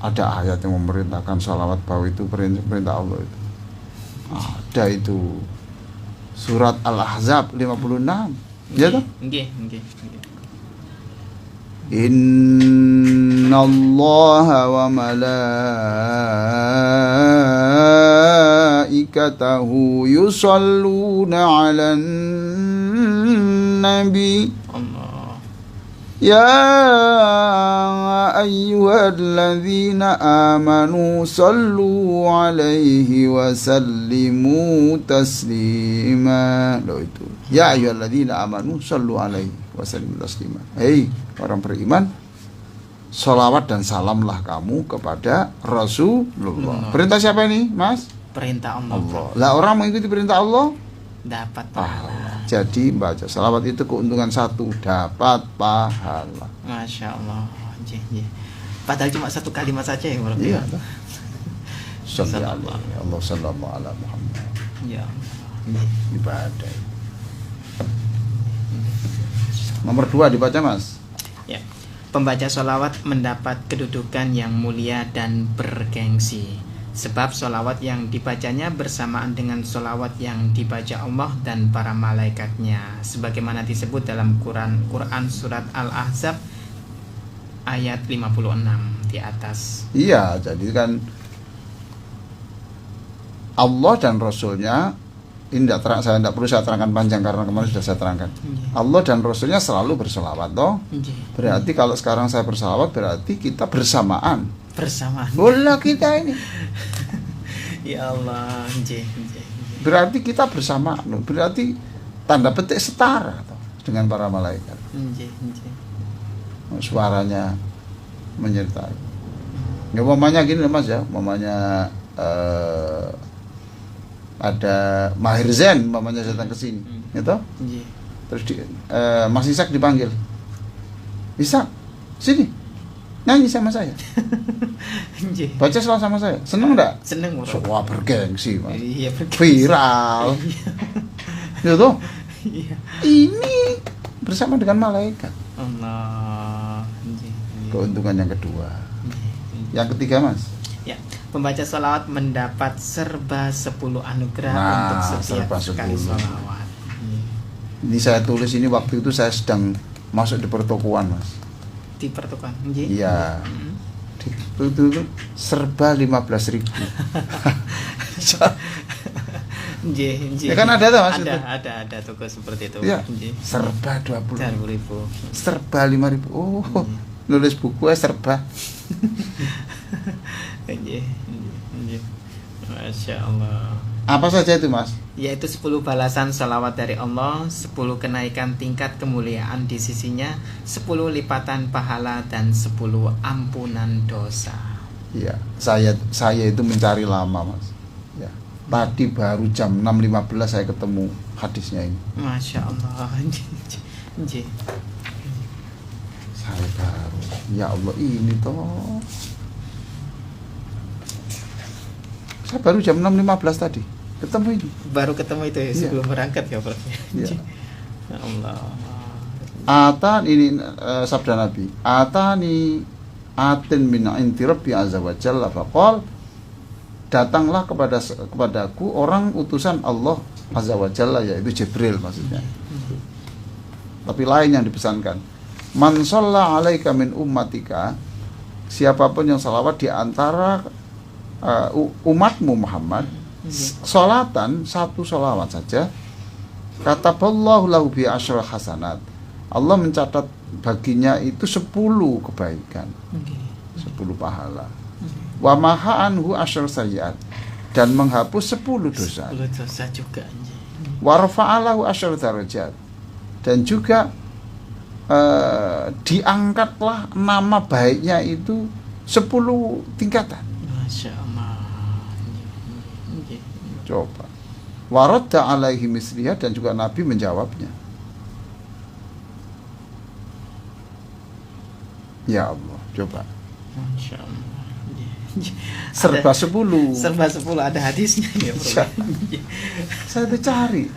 ada ayat yang memerintahkan sholawat bahwa itu perintah Allah itu? Ada itu. Surat Al-Ahzab 56. Ya toh? Nggih. Innallaha wa malaikatahu yusalluna 'alan nabi. Ya ayyuhalladzina amanu sallu 'alaihi wa sallimu taslima. Loh itu. Ya ayyuhalladzina amanu sallu 'alaihi wa sallimu taslima. Hei orang beriman, sholawat dan salamlah kamu kepada Rasulullah. Perintah siapa ini, Mas? Perintah Allah. Lah orang mengikuti perintah Allah dapat pahala. Jadi baca salawat itu keuntungan satu, dapat pahala. Masya Allah. Padahal cuma satu kalimat saja ya, Bro. Iya. Sallallahu ala Muhammad. Ya. Ibadah. Nomor 2 dibaca, Mas. Ya. Pembaca sholawat mendapat kedudukan yang mulia dan bergengsi, sebab sholawat yang dibacanya bersamaan dengan sholawat yang dibaca Allah dan para malaikatnya, sebagaimana disebut dalam Quran surat Al-Ahzab ayat 56 di atas. Iya, jadi kan Allah dan Rasulnya ini saya tidak perlu saya terangkan panjang karena kemarin sudah saya terangkan. Allah dan Rasulnya selalu berselawat, toh. Berarti kalau sekarang saya berselawat berarti kita bersamaan. Bola kita ini. Ya Allah, berarti kita bersama, berarti tanda petik setara toh, dengan para malaikat. Suaranya menyertai. Ya mamanya gini Mas ya, mamanya ada Mahir Zen, mamanya datang ke sini, gitu. Terus Mas Isak dipanggil. Isak, sini, nyanyi sama saya. Baca selawat sama saya. Seneng enggak? Seneng, Bro. Wah, bergengsi, Mas. Iya, bergengsi. Viral. Gitu. Iya. Ini bersama dengan malaikat. Allah. Keuntungan yang kedua. Yang ketiga, Mas. Ya, pembaca sholawat mendapat serba 10 anugerah untuk setiap sekali sholawat. Ini saya tulis ini waktu itu saya sedang masuk di pertokoan, Mas. Di pertokoan? Iya. Itu serba 15.000. Ya kan ada tuh, Mas? Ada toko seperti itu. Ya, serba 20.000. Serba 5.000. Oh, nulis buku serba. Masya Allah. Apa saja itu, Mas? Yaitu 10 balasan salawat dari Allah, 10 kenaikan tingkat kemuliaan di sisinya, 10 lipatan pahala, dan 10 ampunan dosa. Iya, saya itu mencari lama, Mas. Ya. Tadi baru jam 6.15 saya ketemu hadisnya ini. Masya Allah. Saya baru, ya Allah, ini toh. Saya baru jam 6.15 tadi ketemu ini. Baru ketemu itu ya, sebelum berangkat ya, Prof. Ya Allah. Atan ini sabda Nabi. Atani atin min inti rabbi azza wa jalla faqal, datanglah kepadaku orang utusan Allah azza wa jalla, yaitu Jibril maksudnya. Tapi lain yang dipesankan. Man shalla 'alaika min ummatika, siapapun yang salawat di antara umatmu Muhammad, sholatan, satu sholawat saja, kataballahu lahu bi asyra hasanat, Allah mencatat baginya itu 10 kebaikan, 10 pahala. Wa maha anhu asyra sayyi'at, dan menghapus 10 dosa. 10 dosa juga. Wa rafa'alahu asyra darajat, dan juga diangkatlah nama baiknya itu 10 tingkatan. Masya Allah. Coba. Waradda alaihi misliha, dan juga Nabi menjawabnya. Ya Allah, coba. Masya Allah. Serba 10. Serba 10 ada hadisnya ya, Bro. Saya tuh cari.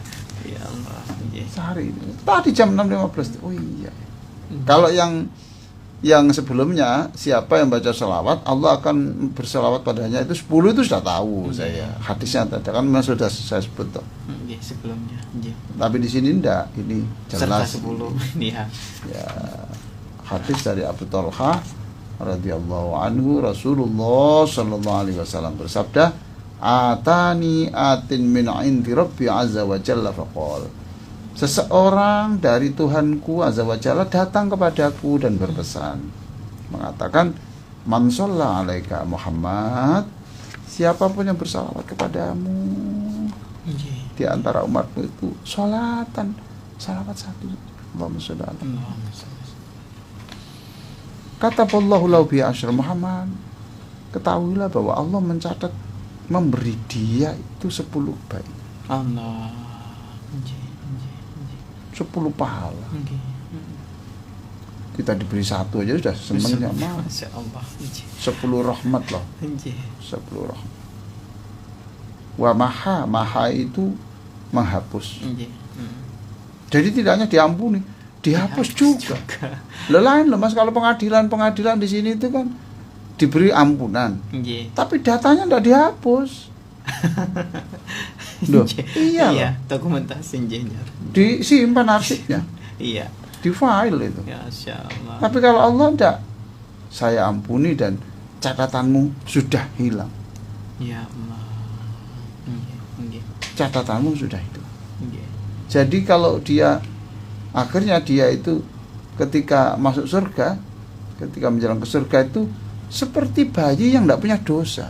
Ya Allah. Cari. Tadi jam 6.15. Oh iya. Kalau yang sebelumnya, siapa yang baca sholawat, Allah akan berselawat padanya, itu 10 itu sudah tahu saya. Hadisnya ada kan, memang sudah saya sebut toh. Sebelumnya. Tapi di sini enggak, ini jelas. Serta 10. Iya. Ya. Hadis dari Abu Talha radhiyallahu anhu, Rasulullah sallallahu alaihi wasallam bersabda, "Atani atin min indi Rabbi azza wa jalla faqala." Seseorang dari Tuhanku azza wa jalla datang kepadaku dan berpesan, mengatakan, "Man shalla 'alaika Muhammad." Siapapun yang bersalawat kepadamu di antara umatmu itu salatan, salawat satu. Allahumma shalli ala Muhammad. Kata Allahu lahu bi asyr Muhammad. Ketahuilah bahwa Allah mencatat memberi dia itu 10 baik. Allah. 10 pahala. Kita diberi 1 aja sudah seneng ya, Masya Allah. 10 rahmat loh. 10 rahmat. Wa maha itu menghapus. Jadi tidak hanya diampuni, dihapus juga. Lain loh Mas, kalau pengadilan di sini itu kan diberi ampunan, tapi datanya tidak dihapus. Loh, iya, dokumentasi disimpan arsipnya. Iya. Di file itu. Ya, Allah. Tapi kalau Allah tidak, saya ampuni dan catatanmu sudah hilang. Ya Allah. Catatanmu sudah hilang. Jadi kalau akhirnya dia itu ketika masuk surga, ketika menjelang ke surga itu seperti bayi yang tidak punya dosa.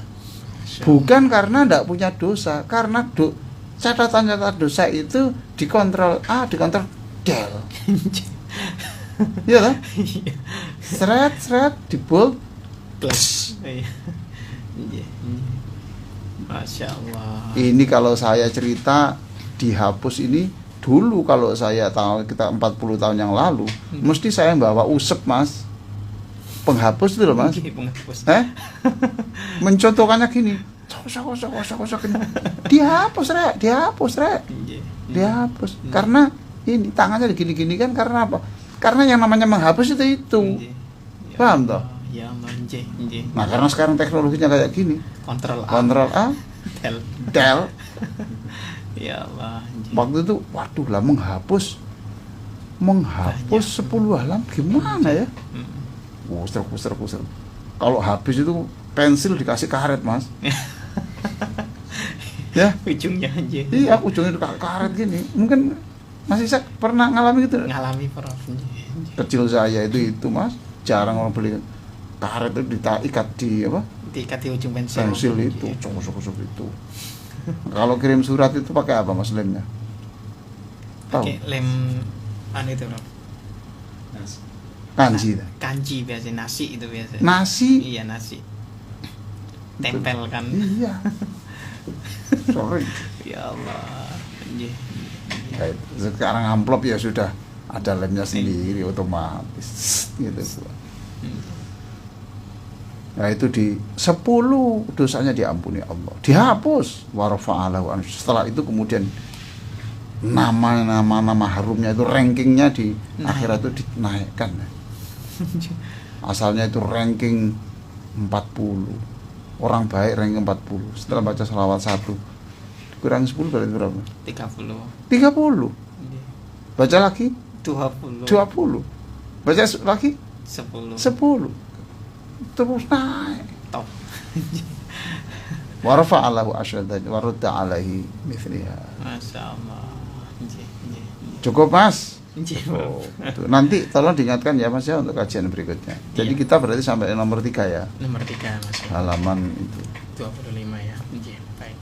Bukan karena tidak punya dosa, karena catatan dosa itu dikontrol A, dikontrol del. Iya lah. Seret dibold plus. Masya Allah. Ini kalau saya cerita dihapus ini dulu, kalau saya tahu kita 40 tahun yang lalu, mesti saya bawa usep Mas, penghapus itu loh Mas. Mencontohkannya gini, kosok ini, dihapus rek, dihapus. Karena ini tangannya gini-gini kan, karena apa? Karena yang namanya menghapus itu. Paham toh? Ya, nah karena sekarang teknologinya kayak gini, kontrol A, del. Ya Allah. Waktu itu waduh lah, menghapus 10 halaman gimana ya? Kusir. Kalau habis itu pensil dikasih karet Mas. Ya, ujungnya aja. Iya, ujungnya karet gini. Mungkin masih saya pernah ngalami gitu. Ngalami Prof. Kecil saya itu Mas, jarang orang beli karet itu diikat di apa? Diikat di ujung pensil. Pensil itu, cosok itu. Kalau kirim surat itu pakai apa Mas lemnya? Pakai lem itu Prof. Kanji. Kanji biasa, nasi itu biasa. Nasi? Iya, nasi. Tempel kan. Iya. Sorry. Ya Allah. Sekarang amplop ya sudah ada lemnya sendiri otomatis gitu. Nah itu di 10 dosanya diampuni Allah, dihapus warfa'alahu. Setelah itu kemudian nama harumnya itu, rankingnya di akhirat itu dinaikkan. Asalnya itu ranking 40, orang baik ranking 40. Setelah baca salawat 1 kurang 10 berarti berapa? 30. Baca lagi 20. Baca lagi 10. Terus naik top. Warfa'alahu asyaddan warudda alaihi mithliha. Masya Allah. Cukup Mas? Oh, nanti tolong diingatkan ya Mas ya untuk kajian berikutnya. Jadi kita berarti sampai nomor 3 ya. Nomor 3 Mas. Halaman itu 25 ya. Baik.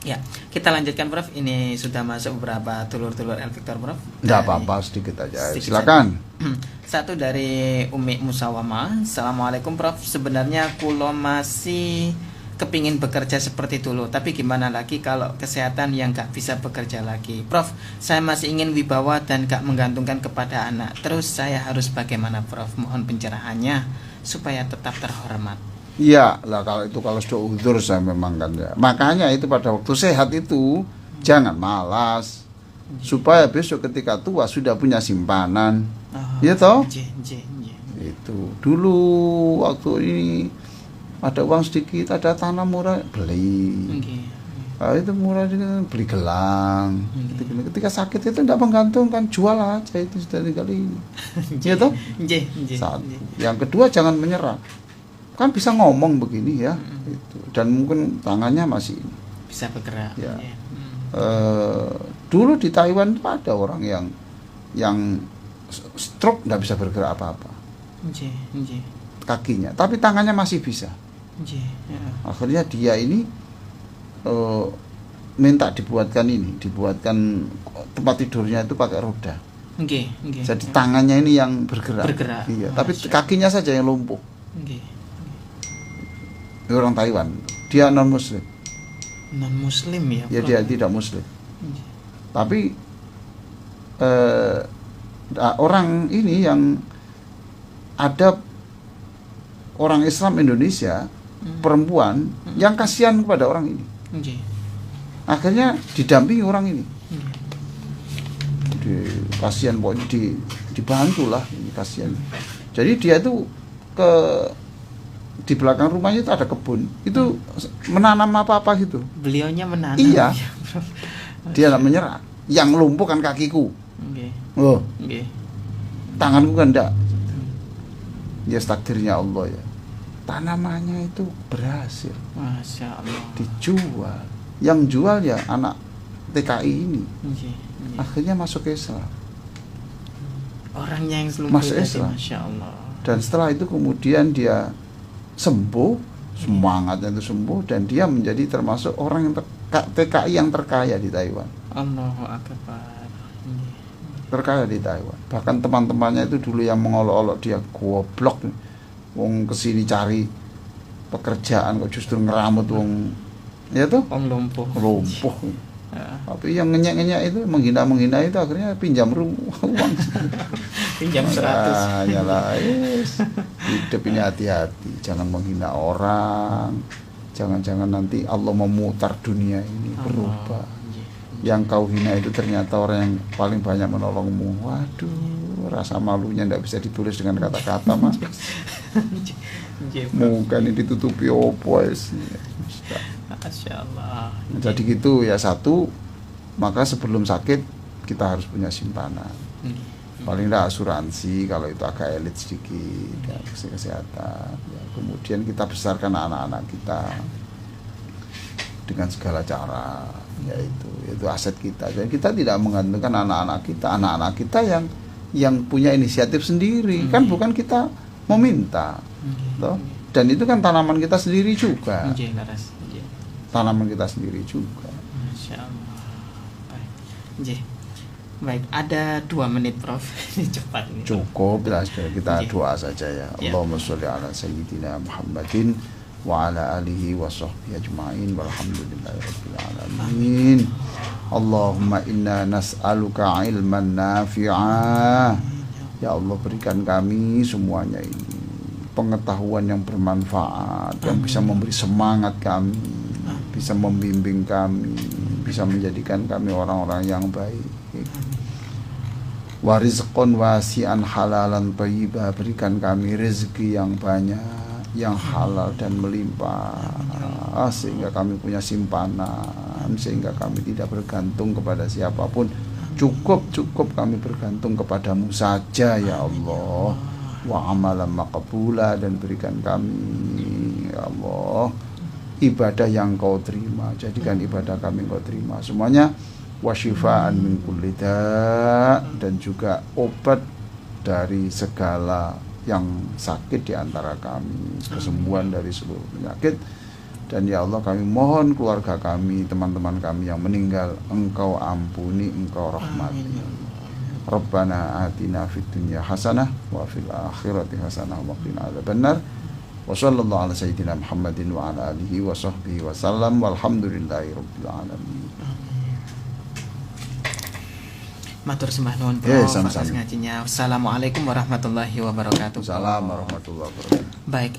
Ya, kita lanjutkan Prof. Ini sudah masuk beberapa telur-telur El Victor Prof. Enggak apa-apa, sedikit aja. Silakan. Satu dari Umi Musawama. Assalamualaikum Prof. Sebenarnya kulo masih kepingin bekerja seperti dulu, tapi gimana lagi kalau kesehatan yang gak bisa bekerja lagi. Prof, saya masih ingin wibawa dan gak menggantungkan kepada anak. Terus saya harus bagaimana Prof? Mohon pencerahannya supaya tetap terhormat. Iya lah, kalau sudah uzur saya memang kan ya. Makanya itu pada waktu sehat itu jangan malas, supaya besok ketika tua sudah punya simpanan. Iya toh? Itu dulu waktu ini ada uang sedikit, ada tanah murah, beli. Itu murah juga, beli gelang. Ketika sakit itu tidak menggantungkan, jual aja itu sudah kali ini. Iya toh? Satu. Yang kedua jangan menyerah. Kan bisa ngomong begini ya, itu. Dan mungkin tangannya masih bisa bergerak. Ya. Dulu di Taiwan itu ada orang yang stroke nggak bisa bergerak apa-apa. Kakinya, tapi tangannya masih bisa. Akhirnya dia ini minta dibuatkan tempat tidurnya itu pakai roda. Jadi tangannya ini yang bergerak. Iya, tapi kakinya saja yang lumpuh. Orang Taiwan, dia non muslim ya. Ya dia tidak muslim. Tapi orang ini yang ada orang Islam Indonesia perempuan yang kasihan kepada orang ini. Akhirnya didampingi orang ini. Kasihan pokoknya dibantulah, ini kasihan. Jadi dia itu di belakang rumahnya itu ada kebun, itu menanam apa-apa gitu. Beliaunya menanam. Iya. Dia tidak menyerah. Yang lumpuh kan kakiku. Tanganku kan enggak. Ya takdirnya Allah ya. Tanamannya itu berhasil. Masya Allah. Dijual. Yang jual ya anak TKI ini. Akhirnya masuk Islam. Orangnya yang lumpuh masuk Islam. Masya Allah. Dan setelah itu kemudian dia sembuh, semangatnya itu sembuh, dan dia menjadi termasuk orang yang TKI yang terkaya di Taiwan. Allahu Akbar. Terkaya di Taiwan. Bahkan teman-temannya itu dulu yang mengolok-olok dia, goblok, wong kesini cari pekerjaan kok justru ngeramut wong, ya tuh? Lumpuh. Tapi yang ngenyek-ngenyek itu, menghina itu akhirnya pinjam uang. Pinjam 100. Yalah, hidup ini hati-hati, jangan menghina orang. Jangan-jangan nanti Allah memutar dunia ini berubah. Yang kau hina itu ternyata orang yang paling banyak menolongmu. Waduh, rasa malunya tidak bisa ditulis dengan kata-kata, Mas. Mungkin ini ditutupi opo sih. Masya Allah. Jadi gitu ya, satu, maka sebelum sakit kita harus punya simpanan. Paling tidak asuransi kalau itu agak elit sedikit, ya, kesehatan. Ya, kemudian kita besarkan anak-anak kita dengan segala cara, yaitu aset kita. Dan kita tidak menggantungkan anak-anak kita yang punya inisiatif sendiri. Kan bukan kita meminta, toh. Dan itu kan tanaman kita sendiri juga. Tanaman kita sendiri juga. Masya Allah. Baik, ada 2 menit Prof. Cepat ini. Cukup, kita doa saja ya. Allahumma sholli ala sayyidina Muhammadin wa ala alihi wa sahbihi ajma'in walhamdulillahi rabbil alamin. Allahumma inna nas'aluka ilman nafi'ah. Ya Allah, berikan kami semuanya ini pengetahuan yang bermanfaat, yang bisa memberi semangat kami, bisa membimbing kami, bisa menjadikan kami orang-orang yang baik. Wa rizqan wasi'an halalan thayyibah, berikan kami rezeki yang banyak, yang halal dan melimpah, sehingga kami punya simpanan, sehingga kami tidak bergantung kepada siapapun. Cukup kami bergantung kepadamu saja ya Allah. Wa amalan maqbula, dan berikan kami ya Allah ibadah yang kau terima, jadikan ibadah kami kau terima semuanya. Wa syifaan min kulli da', dan juga obat dari segala yang sakit di antara kami, kesembuhan dari seluruh penyakit. Dan ya Allah, kami mohon keluarga kami, teman-teman kami yang meninggal, Engkau ampuni, Engkau rahmati. Rabbana atina fid dunya hasanah wa fil akhirati hasanah wa qina adzabannar. Wa sallallahu ala sayyidina Muhammadin wa ala alihi wa sahbihi wa sallam walhamdulillahi rabbil alamin. Matur sembah nuwun Prof atas ngajinya. Wassalamualaikum warahmatullahi wabarakatuh. Waalaikumsalam warahmatullahi wabarakatuh. Baik.